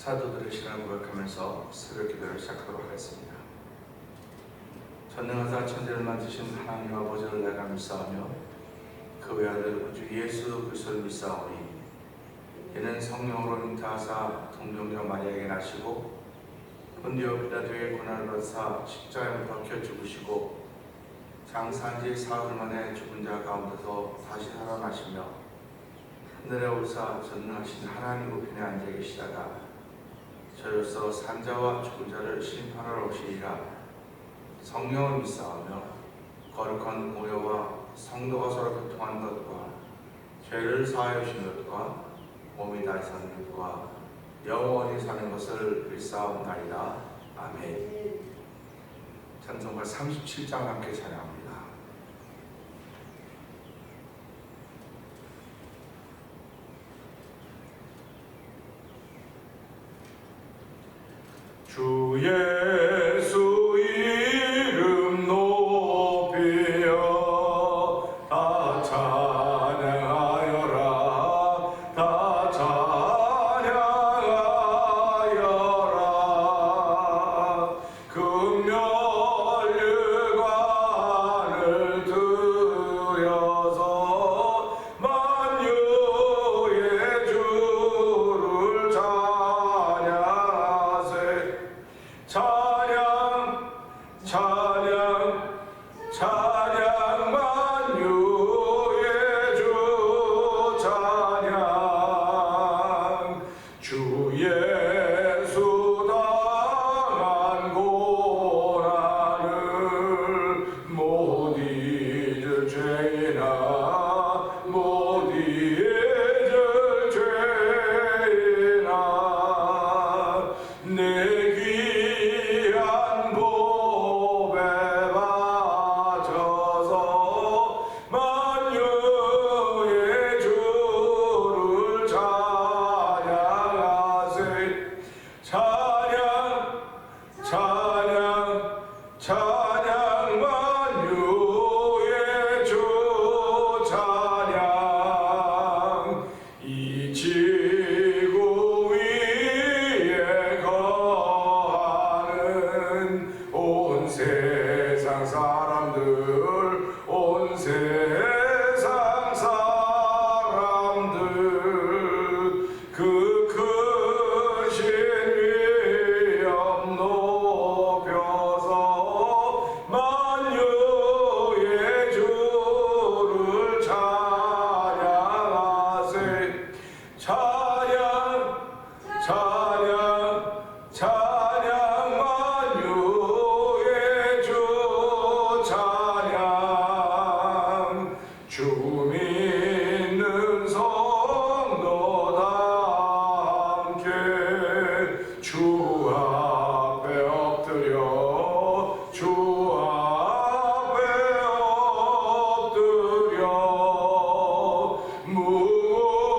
사도들의 시간을 고백하면서 새벽 기도를 시작하도록 하겠습니다. 전능하사 천지를 만드신 하나님 아버지를 내가 믿사오며 그 외아들 우주 예수 그리스도를 믿사오니 이는 성령으로 잉태하사 동정녀 마리아에게 나시고 본디오 빌라도의 고난을 받으사 십자가에 못 박혀 죽으시고 장사한 지 사흘 만에 죽은 자 가운데서 다시 살아나시며 하늘에 오르사 전능하신 하나님 우편에 앉아 계시다가 저로서 산자와 죽은 자를 심판하러 오시리라. 성령을 믿사오며 거룩한 공회와 성도가 서로 교통하는 것과 죄를 사하여 주신 것과 몸이 다시 사는 것과 영원히 사는 것을 믿사옵나이다. 아멘. 찬송가 37장 함께 찬양합니다. 주 예수 이름 높이여 다 찬양하여라. 다 찬양하여라. 금멸관을 들여서 만유의 주를 찬양, 찬양, 찬양 만유의 주 찬양. 주 예수 당한 고난을 못 잊을 죄나 못 잊을 죄나 내 귀한 보배 바쳐서 만유의 주를 찬양하세. 찬양, 찬양, 찬양 만유의 주 찬양. 이 지구 위에 거하는 온 세상 사람들, 온 세상 사람들 그 크신 위엄 높여서 만유의 주를 찬양하세. 찬양, 찬양, 찬양 만유의 주 찬양. 주 믿는 성도다 함께 주 앞에 엎드려, 주 앞에 엎드려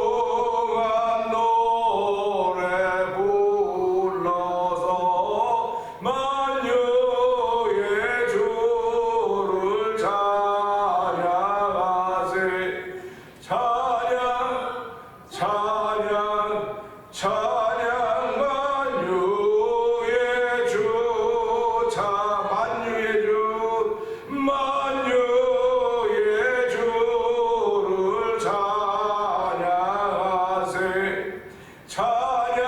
무궁한 노래 불러서 만유의 주를 찬양하세. 찬양, 찬양, 찬양 만유의 주 만유의 주, 만유의 주를 찬양하세. 찬양,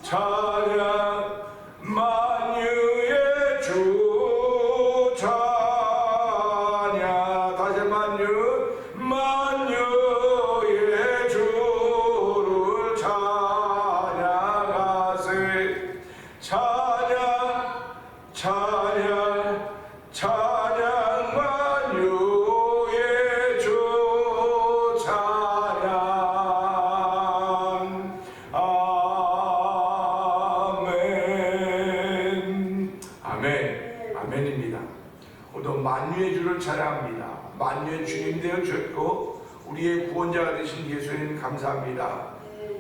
찬양 만유의 주 찬양. 다시 만유의 주를 찬양하세. 찬양, 찬양, 찬양 만유의 주 찬양. 아멘. 아멘. 아멘입니다. 오늘도 만유의 주를 찬양합니다. 만유의 주님 되어 주셨고 우리의 구원자가 되신 예수님 감사합니다.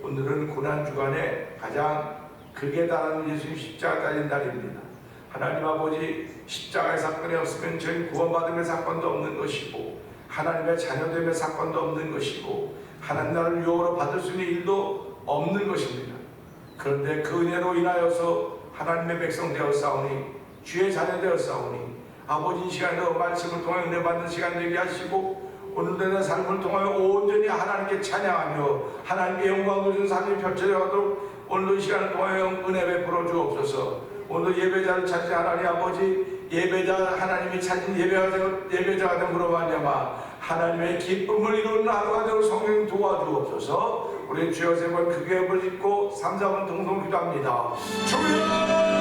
오늘은 고난주간에 가장 극에 달하는 예수님 십자가 달린 날입니다. 하나님 아버지, 십자가의 사건이 없으면 저희 구원받음의 사건도 없는 것이고 하나님의 자녀됨의 사건도 없는 것이고 하나님 나라를 유업으로 받을 수 있는 일도 없는 것입니다. 그런데 그 은혜로 인하여서 하나님의 백성 되었사오니 주의 자녀 되었사오니 아버지 이 시간에도 말씀을 통해 은혜 받는 시간 되게 하시고 오늘도 내 삶을 통하여 온전히 하나님께 찬양하며 하나님께 영광 주신 삶이 펼쳐져가도록 오늘도 이 시간을 통하여 은혜 베풀어 주옵소서. 오늘도 예배자를 찾으신 하나님 아버지 예배자 하나님이 찾은 예배자가 됨으로 말미암아 하나님의 기쁨을 이루는 하루가 되도록 성령 도와주옵소서. 우리 주여 세 번 크게 부르짖고 3, 4번 동성 기도합니다. 주여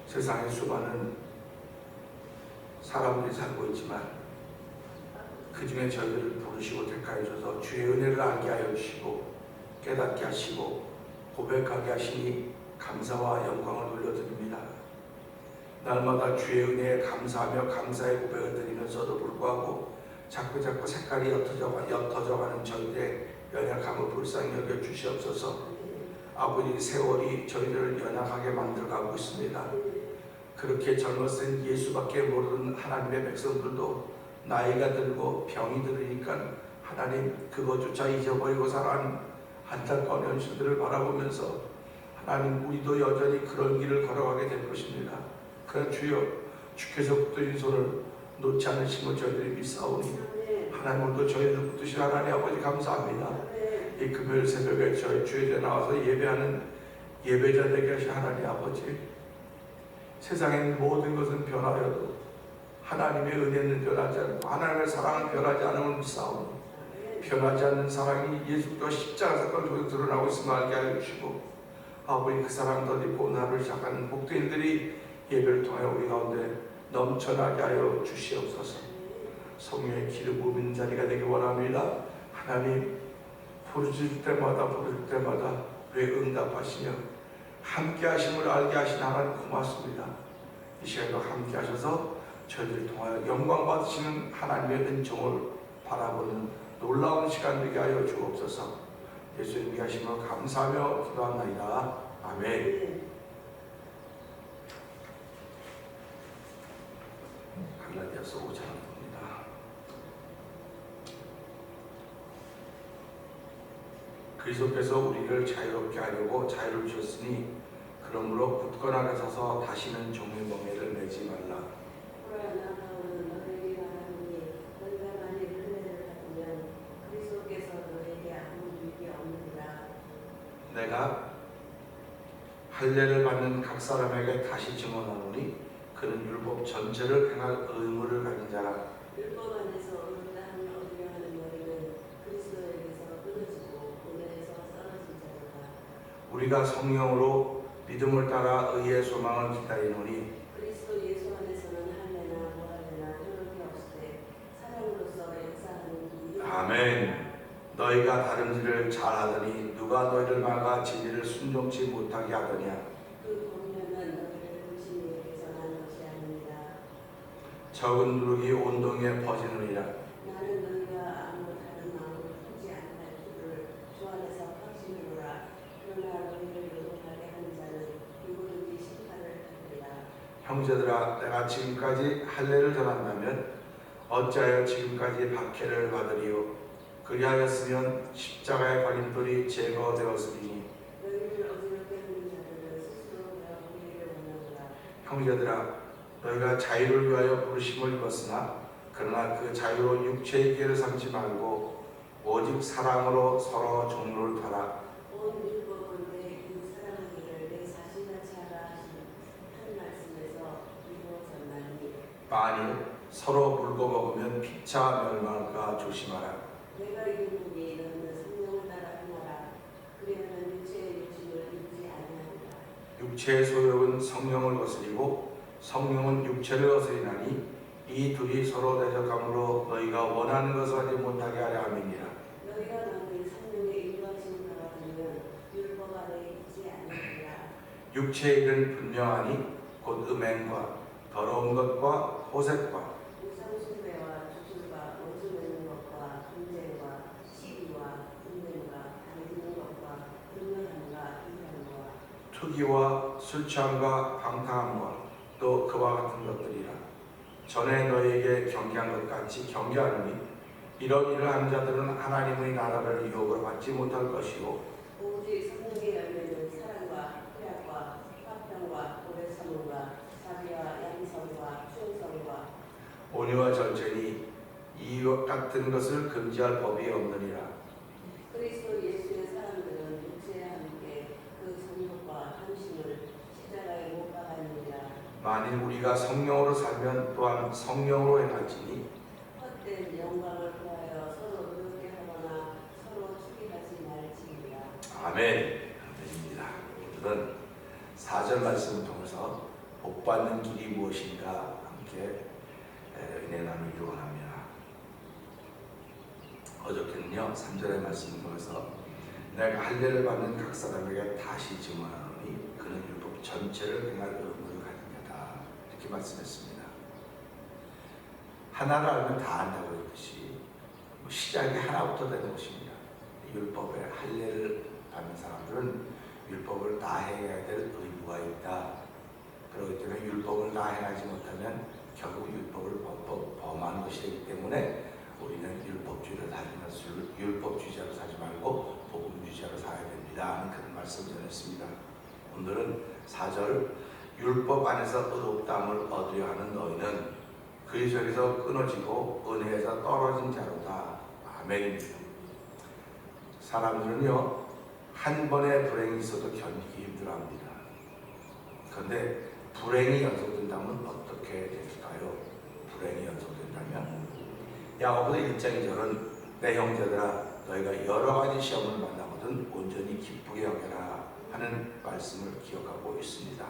세상에 수많은 사람들이 살고 있지만 그 중에 저희들을 부르시고 택하여 주셔서 주의 은혜를 알게 하여 주시고 깨닫게 하시고 고백하게 하시니 감사와 영광을 돌려드립니다. 날마다 주의 은혜에 감사하며 감사의 고백을 드리면서도 불구하고 자꾸 색깔이 옅어져가는 저희들의 연약함을 불쌍히 여겨 주시옵소서. 아버지 세월이 저희들을 연약하게 만들어가고 있습니다. 그렇게 젊었을 예수밖에 모르는 하나님의 백성들도 나이가 들고 병이 들으니까 하나님 그것조차 잊어버리고 살아가는 안타까운 현실들을 바라보면서 하나님 우리도 여전히 그런 길을 걸어가게 될 것입니다. 그러나 주여 주께서 붙드신 손을 놓지 않으심을 저희들이 믿사오니 하나님 오늘도 저희를 붙드신 하나님 아버지 감사합니다. 이 금요일 새벽에 저희 주일에 나와서 예배하는 예배자 되게 하신 하나님 아버지, 세상의 모든 것은 변하여도 하나님의 은혜는 변하지 않고 하나님의 사랑은 변하지 않음을 믿사오니 변하지 않는 사랑이 예수 그리스도 십자가 사건 속에서 드러나고 있음을 알게 하여 주시고 아버지 그 사랑 덧입고 오늘을 시작하는 복되인들이 예배를 통하여 우리 가운데 넘쳐나게 하여 주시옵소서. 성령의 기름 부은 자리가 되기 원합니다. 하나님 부르실 때마다 왜 응답하시며 함께 하심을 알게 하신 하나님 고맙습니다. 이 시간도 함께 하셔서 저희를 통하여 영광 받으시는 하나님의 은총을 바라보는 놀라운 시간 되게 하여 주옵소서. 예수님 위하심을 감사하며 기도합니다. 아멘. 갈라디아서 5장 봅니다. 그리스도께서 우리를 자유롭게 하려고 자유를 주셨으니 그러므로 굳건하게 서서 다시는 종의 멍에를 매지 말라. 내가 할례를 받는 각 사람에게 다시 증언하노니 그는 율법 전체를 행할 의무를 가진 자라. 율법 안에서 얻었다 하며 얻으려 하는 너희는 그리스도에게서 끊어지고 은혜에서 떨어진 자로다. 우리가 성령으로 믿음을 따라 의의 소망을 기다리노니 그리스도 예수 안에서는 할례나 무할례나 효력이 없으되 사랑으로서 역사하는 이 아멘. 너희가 다른 일을 잘하더니 누가 너희를 막아 진리를 순종치 못하게 하더냐. 그 공면은 너희를 부르신 이에게서 난 것이 아닙니다. 적은 누룩이 온 동에 퍼지느니라. 나는 너희가 아무 다른 마음을 품지 않을 줄을 주 안에서 확신하노라. 그러나 너희를 요동하게 하는 자는 누구든지 심판을 받으리라. 형제들아, 내가 지금까지 할례를 전한다면 어찌하여 지금까지 박해를 받으리요. 그리하였으면 십자가의 걸림돌이 제거되었으리니. 너희를 어지럽게 하는 자들은 스스로 배워보기를 원하노라. 형제들아, 너희가 자유를 위하여 부르심을 입었으나 그러나 그 자유로 육체의 길을 삼지 말고 오직 사랑으로 서로 종로를 달아. 온 율법은 이 사랑하기를 내 자신같이 하라 하신 한 말씀에서 이루어졌나니 만일 서로 물고 먹으면 피차 멸망할까 조심하라. 내가 이르노니 너는 성령을 따라 행하라. 그리하면 육체의 욕심을 입지 아니하리라. 육체의 소욕은 성령을 거스리고 성령은 육체를 거스리나니 이 둘이 서로 대적함으로 너희가 원하는 것을 하지 못하게 하려 함이니라. 너희가 만일 성령의 인도하심을 바라보면 율법 아래에 있지 아니하리라. 육체의 일은 분명하니 곧 음행과 더러운 것과 호색과 우상숭배와 주술과 원수 맺는 것과 분쟁과 시기와 분쟁과 당기는 것과 분명함과 이상과 투기와 술 취함과 방탕함과 또 그와 같은 것들이라. 전에 너희에게 경계한 것 같이 경계하노니 이런 일을 하는 자들은 하나님의 나라를 유혹으로 받지 못할 것이요 오직 성령의 열매는 사랑과 희락과 화평과 오래참음과 자비와 양선과 충성과 온유와 절제니 이와 같은 것을 금지할 법이 없느니라. 그리스도 예수의 사람들은 육체와 함께 그 정욕과 함심을 십자가에 못 박았느니라. 만일 우리가 성령으로 살면 또한 성령으로 행할지니 헛된 영광을 구하여 서로 의롭게 하거나 서로 추기하지 말지니라. 아멘. 아멘입니다. 오늘은 4절 말씀을 통해서 복받는 길이 무엇인가 함께 은혜 나누기 원합니다. 어저께는요 3절의 말씀을 통해서 내가 할례를 받는 각 사람에게 다시 증언하노니 그는 율법 전체를 행할 의무를 가진 자다 이렇게 말씀했습니다. 하나를 알면 다 안다고 했듯이 시작이 하나부터 되는 것입니다. 율법의 할례를 받는 사람들은 율법을 다 해야 될 의무가 있다. 그렇기 때문에 율법을 다 행하지 못하면 결국 율법을 범하는 것이 되기 때문에 우리는 율법주의자로 살지 말고 복음주의자로 살아야 됩니다 하는 그런 말씀을 전했습니다. 오늘은 4절 율법 안에서 의롭다함을 얻으려 하는 너희는 그리스도에서 끊어지고 은혜에서 떨어진 자로다. 아멘입니다. 사람들은요 한 번의 불행이 있어도 견디기 힘들어합니다. 그런데 불행이 연속된다면 어떻게 될까요? 불행이 연속된다면 야고보서 1장 2절은 내 형제들아 너희가 여러 가지 시험을 만나거든 온전히 기쁘게 여겨라 하는 말씀을 기억하고 있습니다.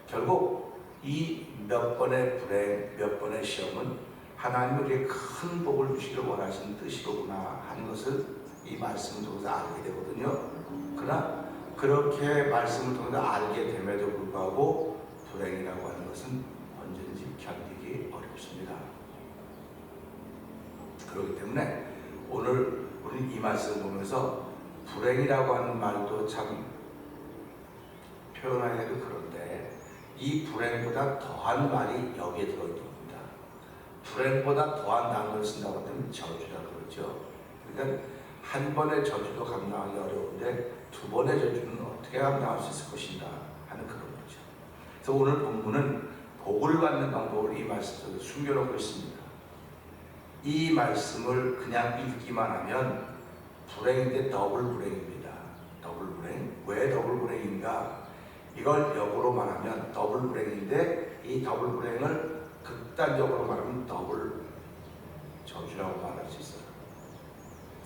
결국 이 몇 번의 불행, 몇 번의 시험은 하나님이 우리에게 큰 복을 주시길 원하시는 뜻이로구나 하는 것을 이 말씀을 통해서 알게 되거든요. 그러나 그렇게 말씀을 통해서 알게 됨에도 불구하고 불행이라고 하는 것은 언제든지 견디기 어렵습니다. 그렇기 때문에 오늘 우리는 이 말씀을 보면서 불행이라고 하는 말도 참 표현하기도 그런데 이 불행보다 더한 말이 여기에 들어있는 겁니다. 불행보다 더한 단어를 쓴다고 하면 저주라고 그러죠. 그러니까 한 번의 저주도 감당하기 어려운데 두 번의 저주는 어떻게 감당할 수 있을 것인가 하는 그런 거죠. 그래서 오늘 본문은 복을 받는 방법을 이 말씀 속에 숨겨놓고 있습니다. 이 말씀을 그냥 읽기만 하면 불행인데 더블 불행입니다. 불행. 왜 더블 불행인가? 이걸 역으로 말하면 더블 불행인데 이 더블 불행을 극단적으로 말하면 더블 저주라고 말할 수 있어요.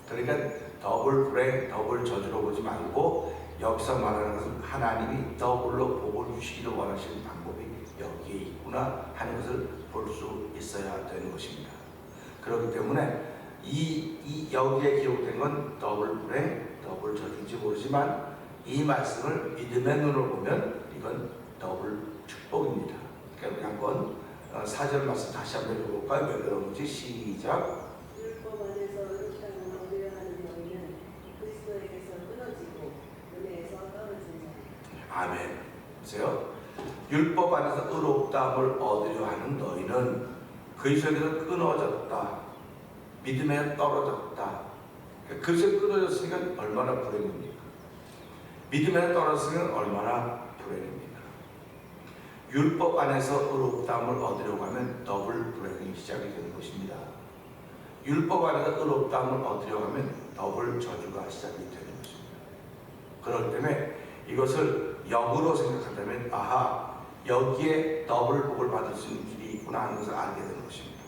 그러니까 더블 불행, 더블 저주로 보지 말고 여기서 말하는 것은 하나님이 더블로 복을 주시기로 원하시는 방법이 여기에 있구나 하는 것을 볼 수 있어야 되는 것입니다. 그렇기 때문에 이 여기에 기록된 건 더블 불행, 더블 저주인지 모르지만 이 말씀을 믿음의 눈으로 보면 이건 더블 축복입니다. 그러니까 한번 4절 말씀 다시 한번 읽어볼까요? 왜 그런지 시작. 율법 안에서 의롭다는 얻으려 하는 너희는 그리스도에게서 끊어지고 은혜에서 떨어진 자. 아멘. 보세요. 율법 안에서 의롭다함을 얻으려 하는 너희는 그리스도에게서 끊어졌다. 믿음에 떨어졌다. 그리스도에 끊어졌으니까 얼마나 불행입니까? 믿음에 떨어졌으면 얼마나 불행입니까? 율법 안에서 의롭다함을 얻으려고 하면 더블 불행이 시작이 되는 것입니다. 율법 안에서 의롭다함을 얻으려고 하면 더블 저주가 시작이 되는 것입니다. 그렇기 때문에 이것을 역으로 생각한다면 아하, 여기에 더블 복을 받을 수 있는 길이 있구나 하는 것을 알게 되는 것입니다.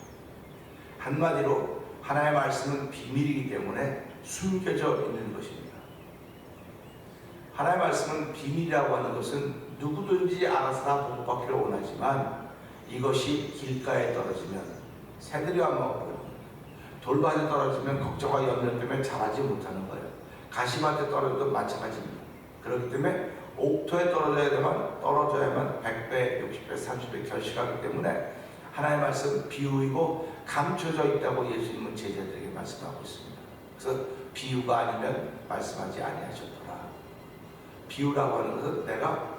한마디로 하나님의 말씀은 비밀이기 때문에 숨겨져 있는 것입니다. 하나님의 말씀은 비밀이라고 하는 것은 누구든지 알아서 다 복받기를 원하지만 이것이 길가에 떨어지면 새들이 안 먹고 돌밭에 떨어지면 걱정과 염려 때문에 자라지 못하는 거예요. 가시밭에 떨어져도 마찬가지입니다. 그렇기 때문에 옥토에 떨어져야만 100배, 60배, 30배 결실하기 때문에 하나님의 말씀 비유이고 감춰져 있다고 예수님은 제자들에게 말씀하고 있습니다. 그래서 비유가 아니면 말씀하지 아니하셨더라. 비유라고 하는 것은 내가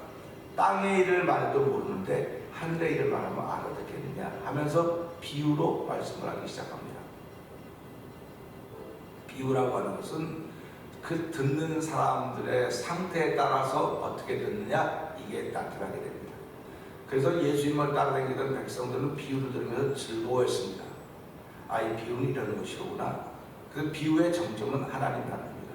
땅의 일을 말해도 모르는데 하늘의 일을 말하면 알아듣겠느냐 하면서 비유로 말씀을 하기 시작합니다. 비유라고 하는 것은 그 듣는 사람들의 상태에 따라서 어떻게 듣느냐 이게 나타나게 됩니다. 그래서 예수님을 따라다니던 백성들은 비유를 들으면서 즐거워했습니다. 이 비유는 이런 것이로구나. 그 비유의 정점은 하나님 나라입니다.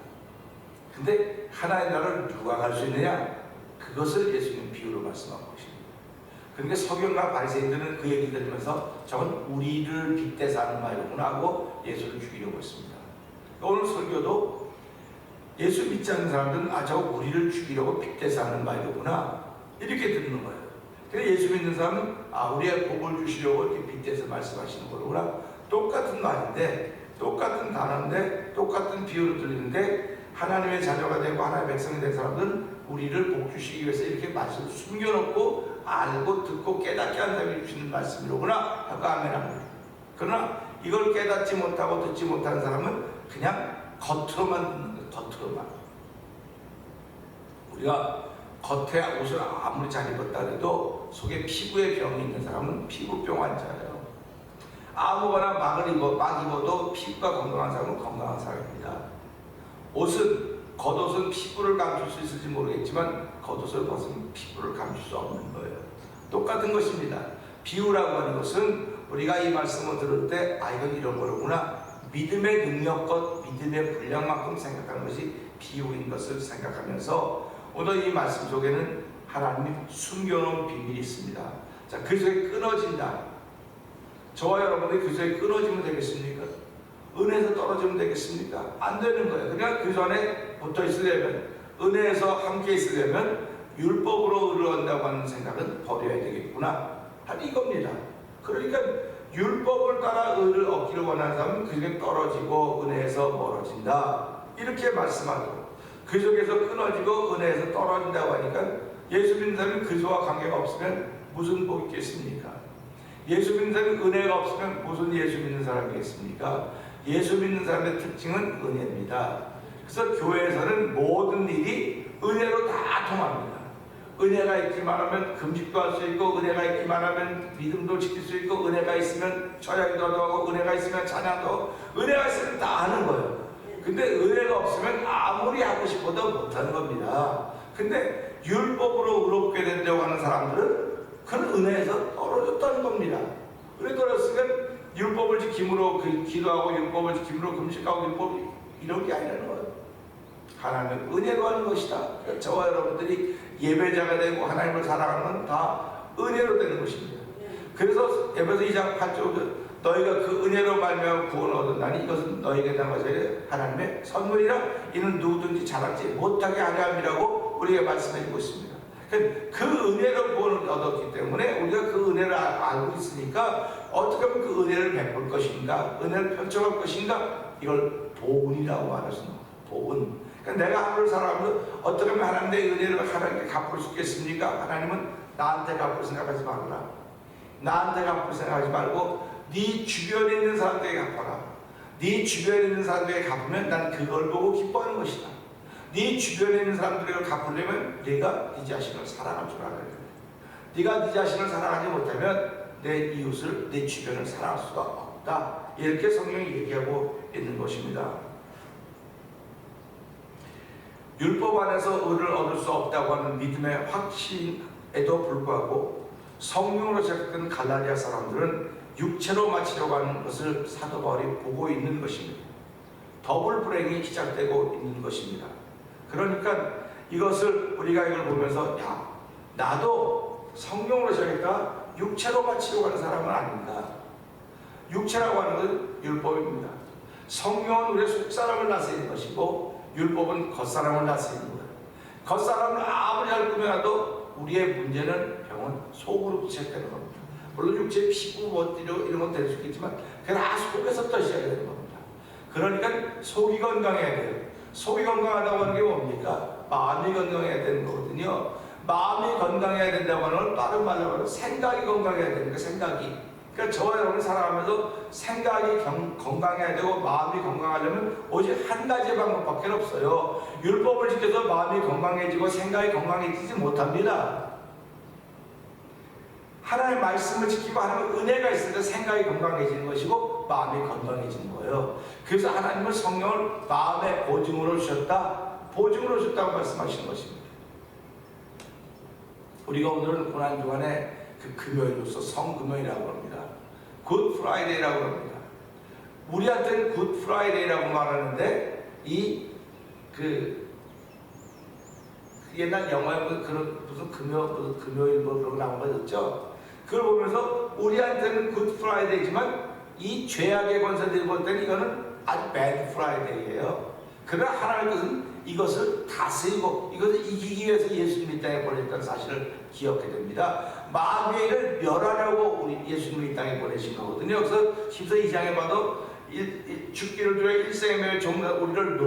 근데 하나님 나라를 누가 갈 수 있느냐? 그것을 예수님 비유로 말씀하고 계십니다. 그러니까 서경과 바리새인들은 그 얘기 들으면서 저건 우리를 빗대서 하는 말이구나 하고 예수를 죽이려고 했습니다. 오늘 설교도 예수 믿지 않는 사람들은 저거 우리를 죽이려고 빗대서 하는 말이구나 이렇게 듣는 거예요. 그래서 예수 믿는 사람은 우리의 복을 주시려고 이렇게 빗대서 말씀하시는 거구나. 똑같은 말인데 똑같은 단어인데 똑같은 비유로 들리는데 하나님의 자녀가 되고 하나님의 백성이 된 사람들은 우리를 복 주시기 위해서 이렇게 말씀을 숨겨놓고 알고 듣고 깨닫게 한 사람이 주시는 말씀이로구나 하고 아멘합니다. 그러나 이걸 깨닫지 못하고 듣지 못하는 사람은 그냥 겉으로만 듣는 거예요. 겉으로만. 우리가 겉에 옷을 아무리 잘 입었다 해도 속에 피부에 병이 있는 사람은 피부병 환자예요. 아무거나 막 입어도 피부가 건강한 사람은 건강한 사람입니다. 겉옷은 피부를 감출 수 있을지 모르겠지만 겉옷을 벗으면 피부를 감출 수 없는 거예요. 똑같은 것입니다. 비유라고 하는 것은 우리가 이 말씀을 들을 때 이건 이런 거로구나. 믿음의 능력껏 믿음의 분량만큼 생각하는 것이 비유인 것을 생각하면서 오늘 이 말씀 속에는 하나님이 숨겨놓은 비밀이 있습니다. 자, 그리스도에 끊어진다. 저와 여러분이 그리스도에 끊어지면 되겠습니까? 은혜에서 떨어지면 되겠습니까? 안 되는 거예요. 그러니까 그리스도 안에 붙어 있으려면, 은혜에서 함께 있으려면 율법으로 의뢰한다고 하는 생각은 버려야 되겠구나 한 이겁니다. 그러니까 율법을 따라 의를 얻기를 원하는 사람은 그중에 떨어지고 은혜에서 멀어진다 이렇게 말씀하고, 그 속에서 끊어지고 은혜에서 떨어진다고 하니까 예수 믿는 사람이 그리스도와 관계가 없으면 무슨 복이 있겠습니까? 예수 믿는 사람이 은혜가 없으면 무슨 예수 믿는 사람이겠습니까? 예수 믿는 사람의 특징은 은혜입니다. 그래서 교회에서는 모든 일이 은혜로 다 통합니다. 은혜가 있기만 하면 금식도 할 수 있고, 은혜가 있기만 하면 믿음도 지킬 수 있고, 은혜가 있으면 철야기도 하고, 은혜가 있으면 찬양도, 은혜가 있으면 다 하는 거예요. 근데 은혜가 없으면 아무리 하고 싶어도 못하는 겁니다. 근데 율법으로 의롭게 된다고 하는 사람들은 그런 은혜에서 떨어졌다는 겁니다. 은혜 떨어졌으면 율법을 지킴으로 기도하고 율법을 지킴으로 금식하고 율법 이런 게 아니라는 거예요. 하나님은 은혜로 하는 것이다. 그러니까 저와 여러분들이 예배자가 되고 하나님을 사랑하는 건 다 은혜로 되는 것입니다. 그래서 에베소 2장 8절 너희가 그 은혜로 말미암아 구원을 얻었나니 이것은 너희에게 난 것이 하나님의 선물이라 이는 누구든지 자랑지 못하게 하려 함이라고 우리가 말씀해주고 있습니다. 그 은혜로 구원을 얻었기 때문에 우리가 그 은혜를 알고 있으니까 어떻게 하면 그 은혜를 베풀 것인가, 은혜를 펼쳐갈 것인가, 이걸 보은이라고 말할 수 있는 겁니다. 보은. 그러니까 내가 하루를 살아가면서 어떻게 하면 하나님의 은혜를 하나님께 갚을 수 있겠습니까? 하나님은 나한테 갚을 생각하지 말라. 나한테 갚을 생각하지 말고 네 주변에 있는 사람들에게 갚아라. 네 주변에 있는 사람들에게 갚으면 난 그걸 보고 기뻐하는 것이다. 네 주변에 있는 사람들에게 갚으려면 네가 네 자신을 사랑할 줄 알아야 돼. 네가 네 자신을 사랑하지 못하면 내 이웃을, 내 주변을 사랑할 수가 없다. 이렇게 성경이 얘기하고 있는 것입니다. 율법 안에서 의를 얻을 수 없다고 하는 믿음의 확신에도 불구하고 성령으로 시작된 갈라디아 사람들은 육체로 마치려고 하는 것을 사도 바울이 보고 있는 것입니다. 더블 불행이 시작되고 있는 것입니다. 그러니까 이것을 우리가 이걸 보면서 야, 나도 성령으로 시작했다 육체로 마치려고 하는 사람은 아닙니다. 육체라고 하는 것은 율법입니다. 성령은 우리의 속사람을 다스리는 것이고 율법은 겉사람을 다스리는 거예요. 겉사람을 아무리 잘 꾸며놔도 우리의 문제는 병은 속으로 시작되는 겁니다. 물론 육체 피부 뭐 이런 건 될 수 있겠지만 그게 다 속에서부터 시작이 되는 겁니다. 그러니까 속이 건강해야 돼요. 속이 건강하다고 하는 게 뭡니까? 마음이 건강해야 되는 거거든요. 마음이 건강해야 된다고 하는 건 다른 말로 하면 생각이 건강해야 되는 거예요. 생각이. 그러니까 저와 여러분이 살아가면서 생각이 건강해야 되고 마음이 건강하려면 오직 한 가지 방법밖에 없어요. 율법을 지켜서 마음이 건강해지고 생각이 건강해지지 못합니다. 하나님의 말씀을 지키고 하나님의 은혜가 있을 때 생각이 건강해지는 것이고 마음이 건강해지는 거예요. 그래서 하나님은 성령을 마음의 보증으로 주셨다. 보증으로 주셨다고 말씀하시는 것입니다. 우리가 오늘은 고난주간에 그 금요일로서 성금요일이라고 합니다. 굿 프라이데이라고 합니다. 우리한테는 굿 프라이데이라고 말하는데 옛날 영화에 무슨 금요일 뭐 그런 거 나온 거 있죠? 그걸 보면서 우리한테는 굿 프라이데이지만 이 죄악의 권세들이 볼 때는 이거는 아주 배드 프라이데이예요. 그러나 하나님의 뜻은 이것을 다스리고 이것을 이기기 위해서 예수님이 이 땅에 보냈다는 사실을 기억해야 됩니다. 마귀의 일을 멸하려고 우리 예수님을 이 땅에 보내신 거거든요. 그래서 14장에 봐도 죽기를 두려 일생의 매일 우리를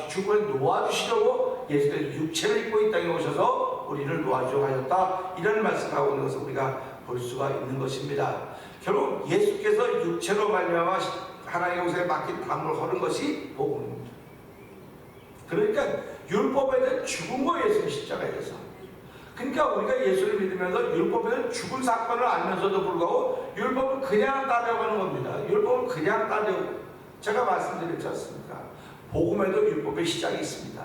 죽음에 놓아주시려고 예수님의 육체를 입고 이 땅에 오셔서 우리를 놓아주려고 하셨다. 이런 말씀하고 있는 것을 우리가 볼 수가 있는 것입니다. 결국 예수께서 육체로 말미암아 하나님의 공생에 맡긴 담을 허는 것이 복음입니다. 그러니까 율법에 대한 죽은 거 예수님 십자가에서. 그러니까 우리가 예수를 믿으면서 율법에 대한 죽은 사건을 알면서도 불구하고 율법을 그냥 따르려고 겁니다. 율법을 그냥 따르려고. 제가 말씀드렸지 않습니까? 복음에도 율법의 시작이 있습니다.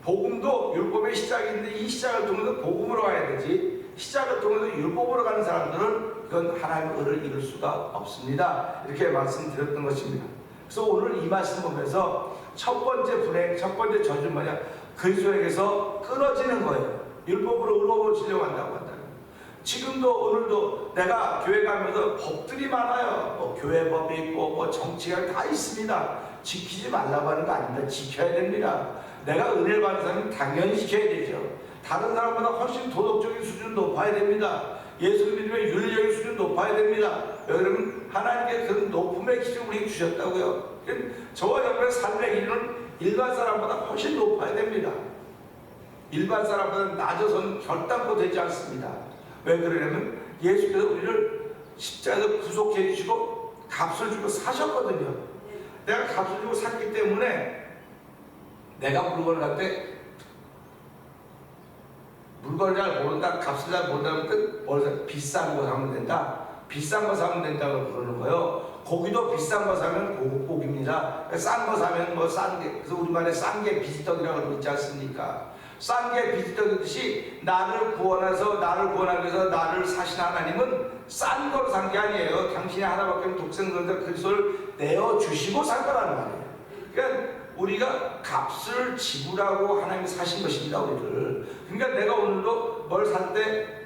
복음도 율법의 시작인데 이 시작을 통해서 복음으로 가야 되지, 시작을 통해서 율법으로 가는 사람들은 그건 하나님의 의를 이룰 수가 없습니다. 이렇게 말씀드렸던 것입니다. 그래서 오늘 이 말씀 보면서 첫 번째 불행, 첫 번째 저주는 뭐냐? 그리스도에게서 끊어지는 거예요. 율법으로 의로워지려고 한다고 한다. 지금도 오늘도 내가 교회 가면서 법들이 많아요. 뭐 교회법이 있고 뭐 정치가 다 있습니다. 지키지 말라고 하는 거 아닙니다. 지켜야 됩니다. 내가 은혜를 받는 사람은 당연히 지켜야 되죠. 다른 사람보다 훨씬 도덕적인 수준은 높아야 됩니다. 예수를 믿으면 윤리적인 수준은 높아야 됩니다. 여러분 하나님께 그 높음의 기준을 우리에게 주셨다고요. 저와 여러분의 삶의 기준은 일반 사람보다 훨씬 높아야 됩니다. 일반 사람보다 낮아서는 결단코 되지 않습니다. 왜 그러냐면 예수께서 우리를 십자가에서 구속해 주시고 값을 주고 사셨거든요. 내가 값을 주고 샀기 때문에 내가 물건을 갈 때 물건을 잘 모른다, 값을 잘 모른다는 뜻, 비싼 거 사면 된다, 비싼 거 사면 된다고 그러는 거예요. 고기도 비싼 거 사면 고급 고기입니다. 싼 거 사면 뭐 싼 게, 그래서 우리말에 싼 게 비지떡이라고 그러고 있지 않습니까? 싼 게 비지떡이듯이 나를 구원해서 나를 구원하기 위해서 나를 사신 하나님은 싼 걸 산 게 아니에요. 당신이 하나밖에 없는 독생자를 그리스도를 내어주시고 산 거라는 말이에요. 그러니까 우리가 값을 지불하고 하나님이 사신 것입니다, 우리를. 그러니까 내가 오늘도 뭘 살 때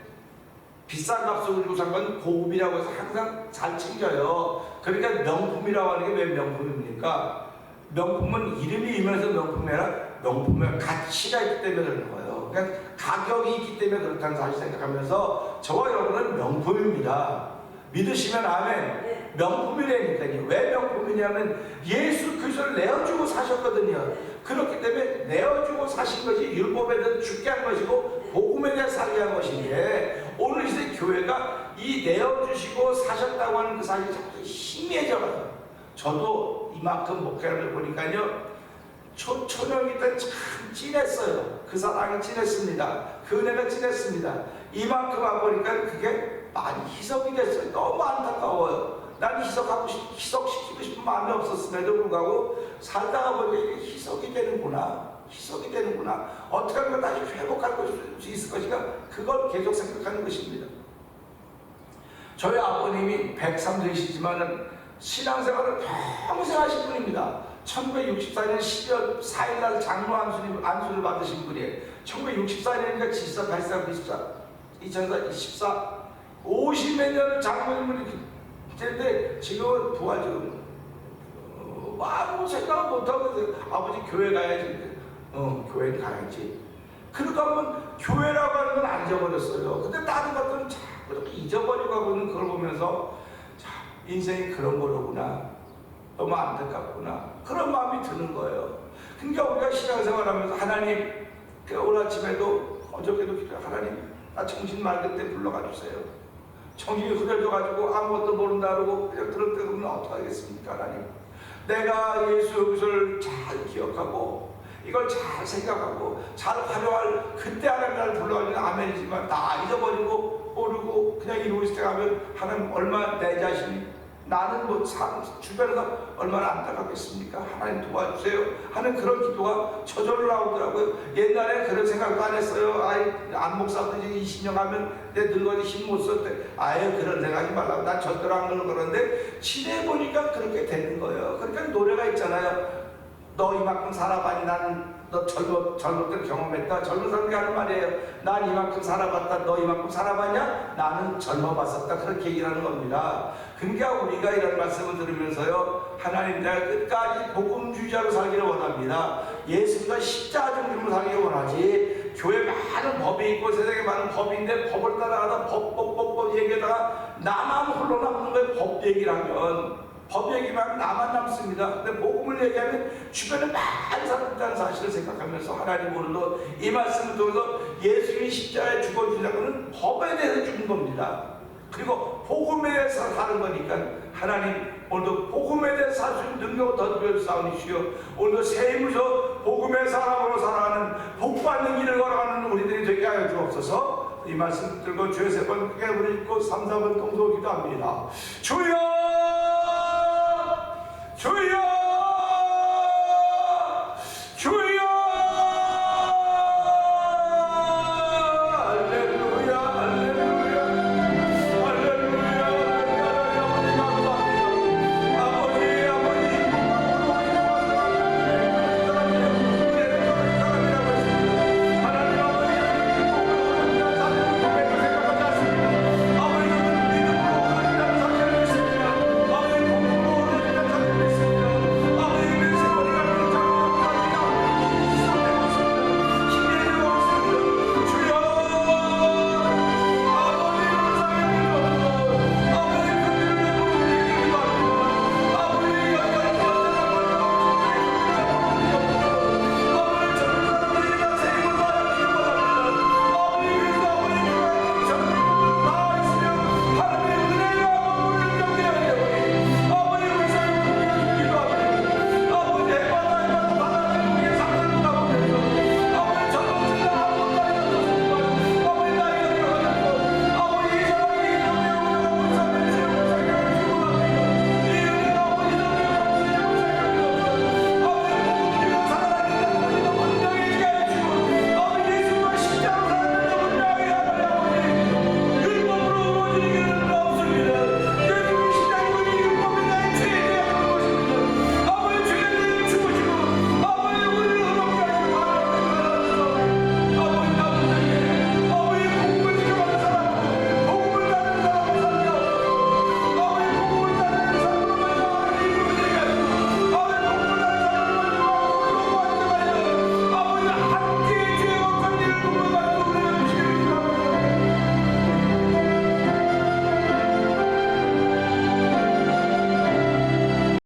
비싼 값을 주고 산 건 고급이라고 해서 항상 잘 챙겨요. 그러니까 명품이라고 하는 게 왜 명품입니까? 명품은 이름이 이면서 명품이 아니라 명품의 가치가 있기 때문에 그런 거예요. 그러니까 가격이 있기 때문에 그렇다는 사실 생각하면서 저와 여러분은 명품입니다. 믿으시면 아멘. 명품이라니까요. 왜 명품이냐면 예수 그리스도를 내어주고 사셨거든요. 그렇기 때문에 내어주고 사신 것이 율법에 대해서 죽게 한 것이고 복음에 대해 살게 한 것인데, 오늘 이제 교회가 이 내어주시고 사셨다고 하는 그 사실이 자꾸 희미해져가요. 저도 이만큼 목회를 보니까요, 초년이 때 참 진했어요. 그 사랑이 진했습니다. 그 은혜가 진했습니다. 이만큼 와보니까 그게 많이 희석이 됐어요. 너무 안타까워요. 난 희석시키고 싶은 마음이 없었음에도 불구하고 살다가 보니까 이게 희석이 되는구나. 희석이 되는구나. 어떻게 하면 다시 회복할 수 있을 것인가. 그걸 계속 생각하는 것입니다. 저희 아버님이 103세시지만은 신앙생활을 평생 하신 분입니다. 1964년 12월 4일날 장로 안수를 받으신 분이에요. 1964년이니까 74, 84, 94, 2024, 50몇 년을 장로님을 했는데 지금은 부하직은 아무 생각 못하고 아버지 교회 가야지. 교회는 가야지. 그러다 보면 교회라고 하는 건 안 잊어버렸어요. 근데 다른 것들은 자꾸 이렇게 잊어버리고 하고 있는 그걸 보면서 인생이 그런 거로구나. 너무 안타깝구나. 그런 마음이 드는 거예요. 그러니까 우리가 신앙생활하면서 하나님, 오늘 아침에도 어저께도 기도해. 하나님, 나 정신 맑을 때 불러가 주세요. 정신이 흐려져가지고 아무것도 모른다 그러고 그냥 그럴 때 그러면 어떡하겠습니까, 하나님? 내가 예수 그리스도를 잘 기억하고 이걸 잘 생각하고 잘 활용할 그때 하나님 나를 불러가지고 아멘이지만 다 잊어버리고 모르고 그냥 이러고 있을 때 가면 하나님 얼마나 내 자신이 나는 뭐 주변에서 얼마나 안타깝겠습니까? 하나님 도와주세요 하는 그런 기도가 저절로 나오더라고요. 옛날에 그런 생각도 안 했어요. 안 목사도 이제 20년 하면 내 늙어서 힘 못 쓸 때 아예 그런 생각하지 말라고 난 절대로 안 그러는데 지내보니까 그렇게 되는 거예요. 그러니까 노래가 있잖아요. 너 이만큼 살아봐니 나는 너 젊을 때 경험했다. 젊은 사람이 하는 말이에요. 난 이만큼 살아봤다. 너 이만큼 살아봤냐? 나는 젊어봤었다. 그렇게 얘기하는 겁니다. 그러니까 우리가 이런 말씀을 들으면서요, 하나님 내가 끝까지 복음주의자로 살기를 원합니다. 예수가 십자가 중심으로 살기를 원하지. 교회 많은 법이 있고 세상에 많은 법인데 법을 따라가다 법 얘기하다가 나만 홀로 남는 거예요. 법 얘기를 하면. 법 얘기만 나만 남습니다. 근데 복음을 얘기하면 주변에 많은 사람들이 있다는 사실을 생각하면서 하나님 오늘도 이 말씀을 통해서 예수님이 십자가에 죽어주자고 하는 법에 대해서 죽은 겁니다. 그리고 복음에 대해서 사는 거니까 하나님 오늘도 복음에 대해서 살 수 있는 능력을 더 주옵사오니시오. 오늘도 세임으로 복음의 사람으로 살아가는 복받는 길을 걸어가는 우리들이 되게 하여 주옵소서. 이 말씀 들고 주여 세 번 크게 부르짖고 3, 4번 통독 기도합니다. 주여! 주여!